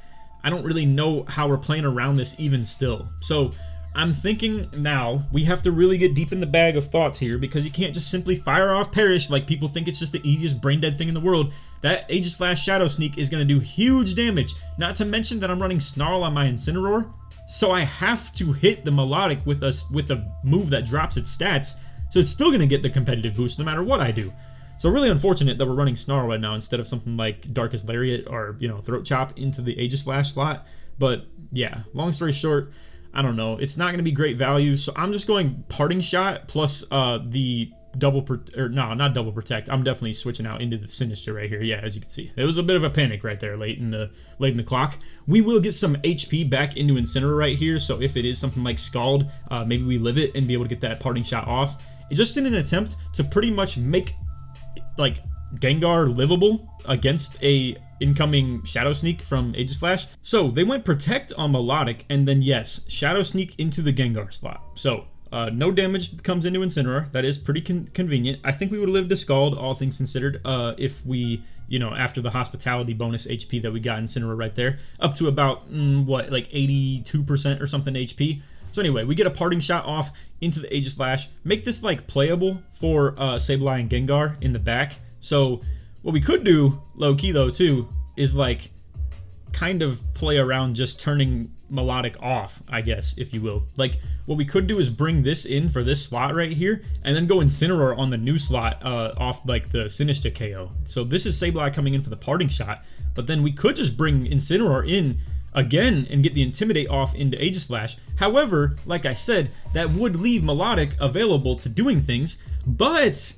I don't really know how we're playing around this even still. So I'm thinking now we have to really get deep in the bag of thoughts here, because you can't just simply fire off Perish like people think it's just the easiest brain dead thing in the world. That Aegislash Shadow Sneak is going to do huge damage, not to mention that I'm running Snarl on my Incineroar, so I have to hit the Melodic with a move that drops its stats, so it's still going to get the competitive boost no matter what I do. So really unfortunate that we're running Snarl right now instead of something like Darkest Lariat or, you know, Throat Chop into the Aegislash slot. But yeah, long story short, I don't know. It's not going to be great value, so I'm just going Parting Shot plus the double not double protect. I'm definitely switching out into the Sinister right here. Yeah, as you can see, it was a bit of a panic right there late in the clock. We will get some HP back into Incineroar right here, so if it is something like Scald, maybe we live it and be able to get that Parting Shot off. Just in an attempt to pretty much make like Gengar livable against a incoming Shadow Sneak from Aegislash. So they went Protect on Melodic, and then yes, Shadow Sneak into the Gengar slot. So no damage comes into Incineroar. That is pretty convenient. I think we would have lived to Scald, all things considered, if we, you know, after the Hospitality bonus HP that we got in Incineroar right there, up to about, what, like 82% or something HP. So anyway, we get a Parting Shot off into the Aegislash, make this like playable for Sableye and Gengar in the back. So what we could do, low key though too, is like kind of play around just turning Melodic off, I guess, if you will. Like what we could do is bring this in for this slot right here, and then go Incineroar on the new slot off like the Sinister KO. So this is Sableye coming in for the Parting Shot, but then we could just bring Incineroar in again and get the Intimidate off into Aegislash. However, like I said, that would leave Melodic available to doing things, but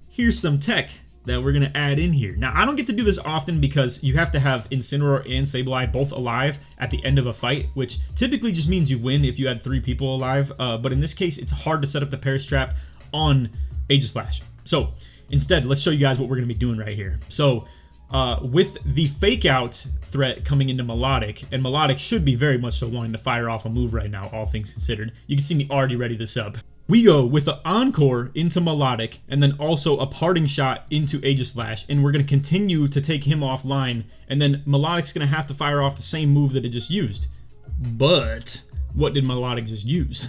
here's some tech that we're going to add in here. Now, I don't get to do this often because you have to have Incineroar and Sableye both alive at the end of a fight, which typically just means you win if you had 3 people alive, but in this case, it's hard to set up the Perish Trap on Aegislash. So instead, let's show you guys what we're going to be doing right here. So with the fake out threat coming into Melodic, and Melodic should be very much so wanting to fire off a move right now, all things considered. You can see me already ready this up. We go with the Encore into Melodic, and then also a Parting Shot into Aegislash, and we're going to continue to take him offline, and then Melodic's going to have to fire off the same move that it just used. But what did Melodic just use?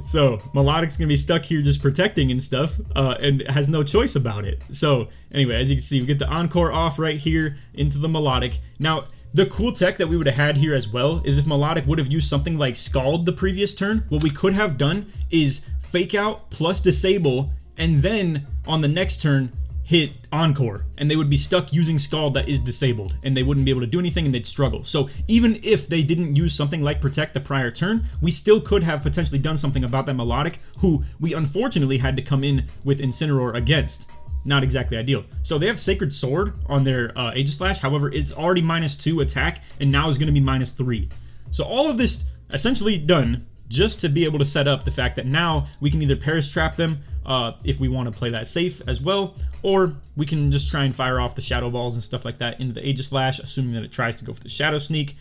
So Melodic's gonna be stuck here just protecting and stuff, and has no choice about it. So anyway, as you can see, we get the Encore off right here into the Melodic. Now, the cool tech that we would have had here as well is if Melodic would have used something like Scald the previous turn, what we could have done is fake out plus disable, and then on the next turn hit Encore, and they would be stuck using Scald that is disabled, and they wouldn't be able to do anything, and they'd struggle. So even if they didn't use something like Protect the prior turn, we still could have potentially done something about that Melodic, who we unfortunately had to come in with Incineroar against. Not exactly ideal. So they have Sacred Sword on their Aegislash, however, it's already -2 attack, and now is going to be -3. So all of this essentially done just to be able to set up the fact that now we can either Perish Trap them if we want to play that safe as well, or we can just try and fire off the Shadow Balls and stuff like that into the Aegislash, assuming that it tries to go for the Shadow Sneak.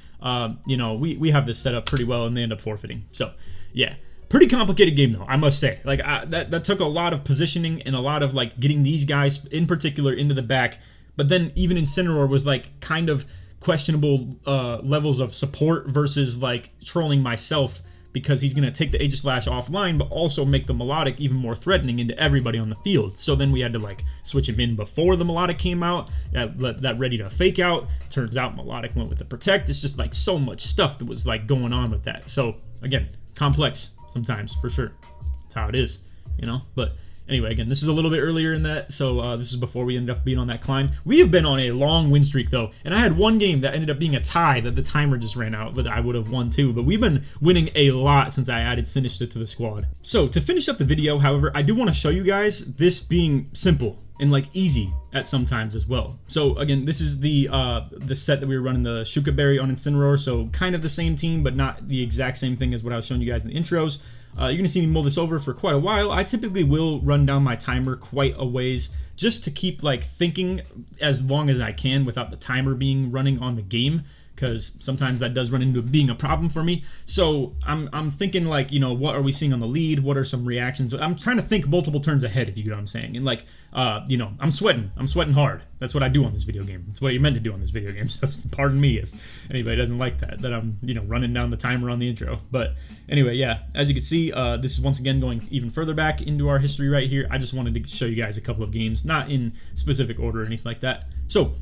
You know, we have this set up pretty well, and they end up forfeiting. So yeah, pretty complicated game though, I must say. Like that took a lot of positioning and a lot of like getting these guys in particular into the back, but then even Incineroar was like kind of questionable levels of support versus like trolling myself because he's going to take the Aegislash offline, but also make the Melodic even more threatening into everybody on the field. So then we had to like switch him in before the Melodic came out, that ready to fake out. Turns out Melodic went with the Protect. It's just like so much stuff that was like going on with that. So again, complex sometimes, for sure. That's how it is, you know. But anyway, again, this is a little bit earlier in that, so this is before we ended up being on that climb. We have been on a long win streak, though, and I had one game that ended up being a tie that the timer just ran out, but I would have won too. But we've been winning a lot since I added Sinister to the squad. So to finish up the video, however, I do want to show you guys this being simple and like easy at sometimes as well. So again, this is the set that we were running, the Shuka Berry on Incineroar, so kind of the same team, but not the exact same thing as what I was showing you guys in the intros. You're gonna see me mull this over for quite a while. I typically will run down my timer quite a ways just to keep like thinking as long as I can without the timer being running on the game, because sometimes that does run into being a problem for me. So I'm thinking like, you know, what are we seeing on the lead? What are some reactions? I'm trying to think multiple turns ahead, if you get what I'm saying. And like, you know, I'm sweating hard. That's what I do on this video game. That's what you're meant to do on this video game. So pardon me if anybody doesn't like that I'm, you know, running down the timer on the intro. But anyway, yeah, as you can see, this is once again going even further back into our history right here. I just wanted to show you guys a couple of games, not in specific order or anything like that. So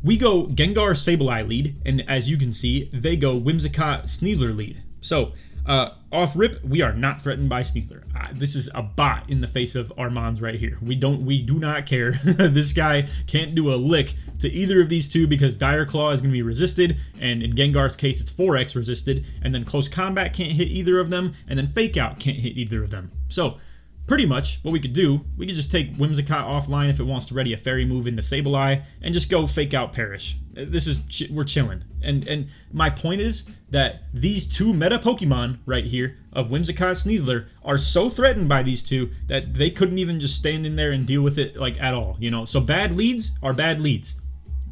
we go Gengar Sableye lead, and as you can see, they go Whimsicott Sneasler lead. So, off rip, we are not threatened by Sneasler. This is a bot in the face of our Mons right here. We do not care. This guy can't do a lick to either of these two because Dire Claw is going to be resisted, and in Gengar's case, it's 4x resisted, and then Close Combat can't hit either of them, and then Fake Out can't hit either of them. So, pretty much what we could do, we could just take Whimsicott offline if it wants to ready a fairy move into Sableye and just go Fake Out Perish. This is, we're chilling. And my point is that these two meta Pokemon right here of Whimsicott Sneasler are so threatened by these two that they couldn't even just stand in there and deal with it like at all, you know? So bad leads are bad leads.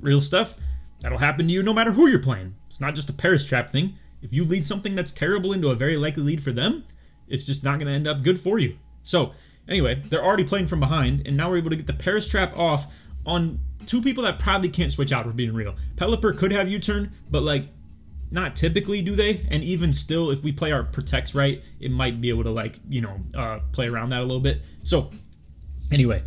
Real stuff, that'll happen to you no matter who you're playing. It's not just a Perish Trap thing. If you lead something that's terrible into a very likely lead for them, it's just not going to end up good for you. So, anyway, they're already playing from behind, and now we're able to get the Perish Trap off on two people that probably can't switch out, if we're being real. Pelipper could have U-turn, but, like, not typically do they, and even still, if we play our Protects right, it might be able to, like, you know, play around that a little bit. So, anyway,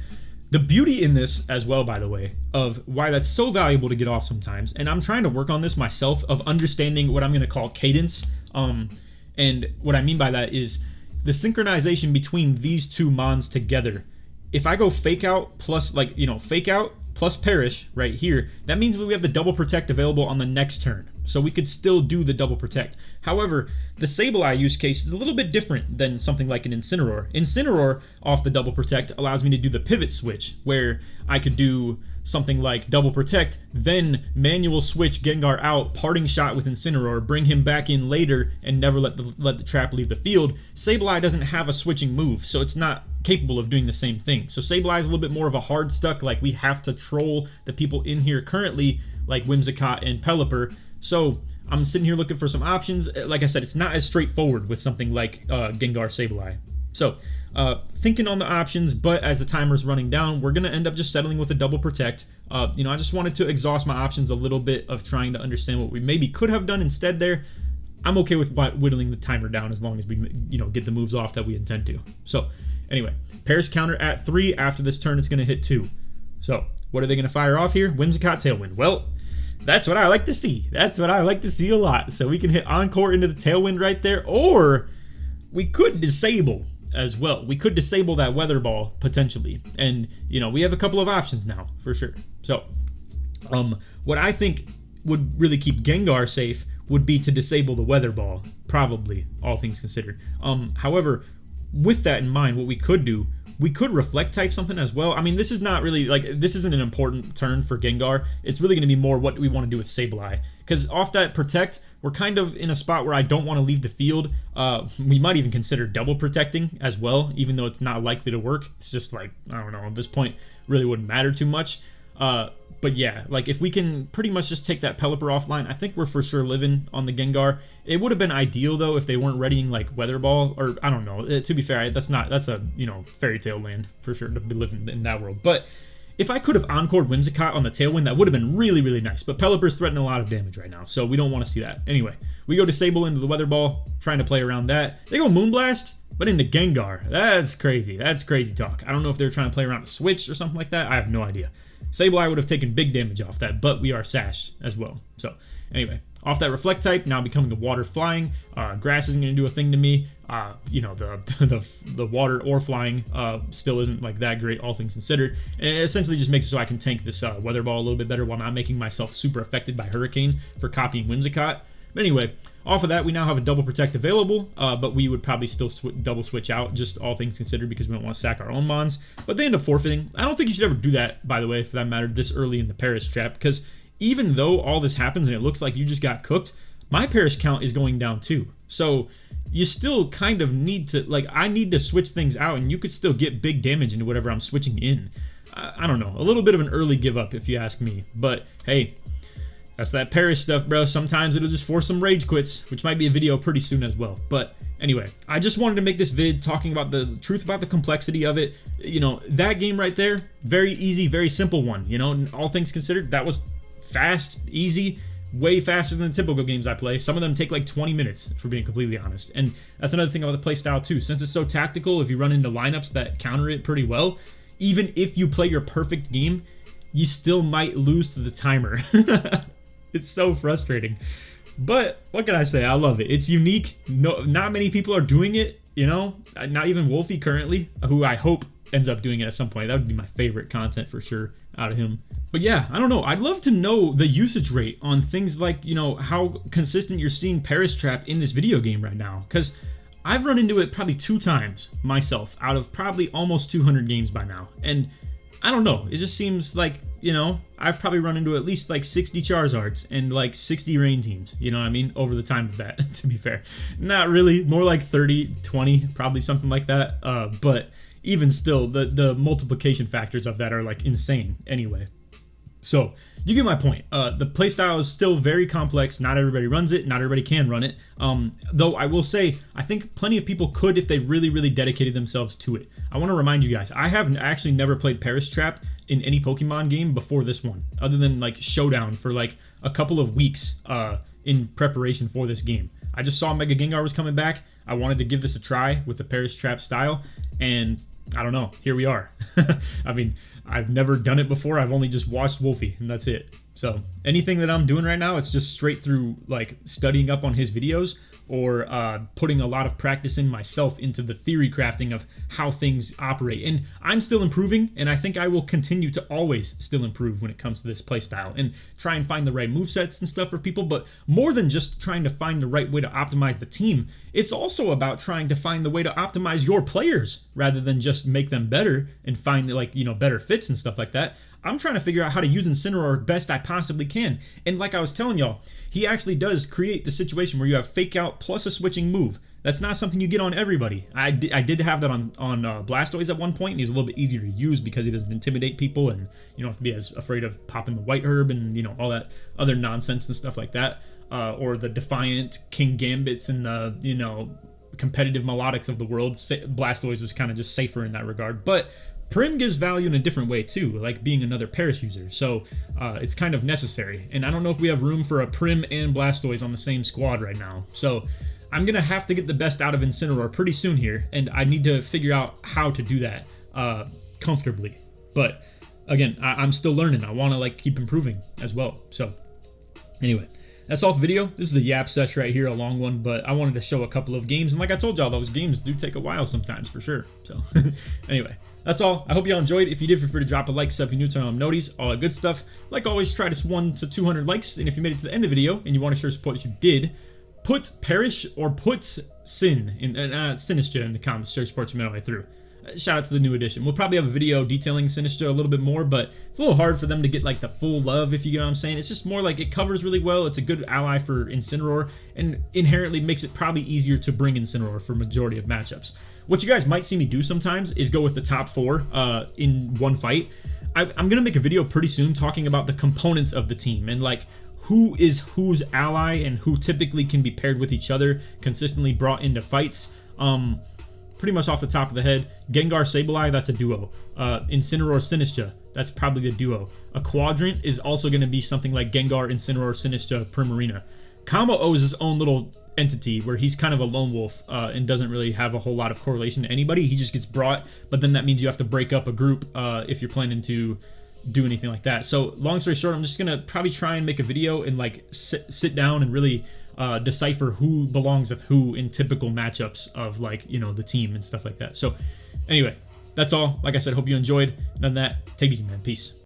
the beauty in this as well, by the way, of why that's so valuable to get off sometimes, and I'm trying to work on this myself, of understanding what I'm going to call cadence, and what I mean by that is the synchronization between these two Mons together. If I go Fake Out plus, like, you know, Fake Out plus Perish right here, that means we have the double Protect available on the next turn. So we could still do the double Protect. However, the Sableye use case is a little bit different than something like an Incineroar. Incineroar off the double Protect allows me to do the pivot switch, where I could do something like double Protect, then manual switch Gengar out, parting shot with Incineroar, bring him back in later, and never let the trap leave the field. Sableye doesn't have a switching move, so it's not capable of doing the same thing. So Sableye is a little bit more of a hard stuck, like we have to troll the people in here currently, like Whimsicott and Pelipper. So I'm sitting here looking for some options. Like I said, it's not as straightforward with something like Gengar Sableye. So thinking on the options, but as the timer's running down, we're going to end up just settling with a double Protect. You know, I just wanted to exhaust my options a little bit of trying to understand what we maybe could have done instead there. I'm okay with whittling the timer down as long as we, you know, get the moves off that we intend to. So anyway, Perish counter at 3. After this turn, it's going to hit 2. So what are they going to fire off here? Whimsicott Tailwind. Well, that's what I like to see. That's what I like to see a lot. So we can hit Encore into the Tailwind right there, or we could disable as well. We could disable that Weather Ball potentially. And, you know, we have a couple of options now for sure. So what I think would really keep Gengar safe would be to disable the Weather Ball, probably, all things considered. However, with that in mind, what we could do, we could Reflect type something as well. I mean, this is not really, like, this isn't an important turn for Gengar. It's really going to be more what we want to do with Sableye. Because off that Protect, we're kind of in a spot where I don't want to leave the field. We might even consider double Protecting as well, even though it's not likely to work. It's just like, I don't know, at this point, really wouldn't matter too much. But yeah, like if we can pretty much just take that Pelipper offline, I think we're for sure living on the Gengar. It would have been ideal though if they weren't readying like Weather Ball, or I don't know. To be fair, that's a, you know, fairy tale land for sure to be living in that world. But if I could have encored Whimsicott on the Tailwind, that would have been really, really nice. But Pelipper's threatening a lot of damage right now, so we don't want to see that. Anyway, we go Disable into the Weather Ball, trying to play around that. They go Moonblast, but into Gengar. That's crazy. That's crazy talk. I don't know if they're trying to play around a switch or something like that. I have no idea. Sableye would have taken big damage off that, but we are Sash as well. So anyway, off that Reflect type, now becoming a Water Flying. Grass isn't going to do a thing to me. You know, the Water or Flying still isn't like that great, all things considered. And it essentially just makes it so I can tank this Weather Ball a little bit better while not making myself super affected by Hurricane for copying Whimsicott. But anyway, off of that, we now have a Double Protect available, but we would probably still double switch out, just all things considered, because we don't want to sack our own Mons. But they end up forfeiting. I don't think you should ever do that, by the way, for that matter, this early in the Perish Trap, because even though all this happens and it looks like you just got cooked, my Perish count is going down too. So you still kind of need to, like, I need to switch things out, and you could still get big damage into whatever I'm switching in. I don't know, a little bit of an early give up if you ask me, but hey, that's that Perish stuff, bro. Sometimes it'll just force some rage quits, which might be a video pretty soon as well. But anyway, I just wanted to make this vid talking about the truth about the complexity of it. You know, that game right there, very easy, very simple one. You know, all things considered, that was fast, easy, way faster than the typical games I play. Some of them take like 20 minutes, for being completely honest. And that's another thing about the play style too. Since it's so tactical, if you run into lineups that counter it pretty well, even if you play your perfect game, you still might lose to the timer. It's so frustrating, but what can I say? I love it. It's unique. No, not many people are doing it, you know, not even Wolfie currently, who I hope ends up doing it at some point. That would be my favorite content for sure out of him. But yeah, I don't know. I'd love to know the usage rate on things like, you know, how consistent you're seeing Perish Trap in this video game right now, because I've run into it probably 2 times myself out of probably almost 200 games by now. And I don't know. It just seems like, you know, I've probably run into at least like 60 Charizards and like 60 Rain Teams, you know what I mean, over the time of that, to be fair. Not really, more like 30, 20, probably something like that. But even still, the multiplication factors of that are like insane anyway. So you get my point. The playstyle is still very complex. Not everybody runs it. Not everybody can run it. Though I will say, I think plenty of people could if they really, really dedicated themselves to it. I want to remind you guys, I have actually never played Perish Trap in any Pokemon game before this one, other than like Showdown for like a couple of weeks in preparation for this game. I just saw Mega Gengar was coming back. I wanted to give this a try with the Perish Trap style, and I don't know, here we are. I mean, I've never done it before. I've only just watched Wolfie, and that's it. So anything that I'm doing right now, it's just straight through like studying up on his videos, or putting a lot of practice in myself into the theory crafting of how things operate. And I'm still improving, and I think I will continue to always still improve when it comes to this playstyle and try and find the right movesets and stuff for people. But more than just trying to find the right way to optimize the team, it's also about trying to find the way to optimize your players rather than just make them better and find, like, you know, better fits and stuff like that. I'm trying to figure out how to use Incineroar best I possibly can. And like I was telling y'all, he actually does create the situation where you have Fake Out plus a switching move. That's not something you get on everybody. I did have that on Blastoise at one point, and he's a little bit easier to use because he doesn't intimidate people, and you don't have to be as afraid of popping the White Herb and, you know, all that other nonsense and stuff like that. Or the Defiant King Gambits and the, you know, competitive Melodics of the world. Blastoise was kind of just safer in that regard. But Prim gives value in a different way too, like being another Perish user, so it's kind of necessary. And I don't know if we have room for a Prim and Blastoise on the same squad right now, so I'm gonna have to get the best out of Incineroar pretty soon here, and I need to figure out how to do that comfortably. But again, I'm still learning. I want to like keep improving as well. So anyway, that's all for the video. This is a yap sesh right here, a long one, but I wanted to show a couple of games, and like I told y'all, those games do take a while sometimes for sure. So anyway, that's all. I hope y'all enjoyed. If you did, feel free to drop a like, sub if you're new, turn on noties, all that good stuff. Like always, try this 1 to 200 likes, and if you made it to the end of the video and you want to show support that you did, put Perish or put Sin in Sinistra in the comments. Show support you made all the way through. Shout out to the new edition. We'll probably have a video detailing Sinistra a little bit more, but it's a little hard for them to get like the full love, if you get what I'm saying. It's just more like it covers really well. It's a good ally for Incineroar, and inherently makes it probably easier to bring Incineroar for majority of matchups. What you guys might see me do sometimes is go with the top 4 in one fight. I'm gonna make a video pretty soon talking about the components of the team and like who is whose ally and who typically can be paired with each other, consistently brought into fights. pretty much off the top of the head. Gengar Sableye, that's a duo. Incineroar Sinistcha, that's probably the duo. A quadrant is also going to be something like Gengar, Incineroar, Sinistcha, Primarina. Kamo-O is his own little entity where he's kind of a lone wolf and doesn't really have a whole lot of correlation to anybody. He just gets brought, but then that means you have to break up a group if you're planning to do anything like that. So long story short, I'm just gonna probably try and make a video and like sit down and really decipher who belongs with who in typical matchups of, like, you know, the team and stuff like that. So anyway, that's all. Like I said, hope you enjoyed. None of that. Take it easy, man. Peace.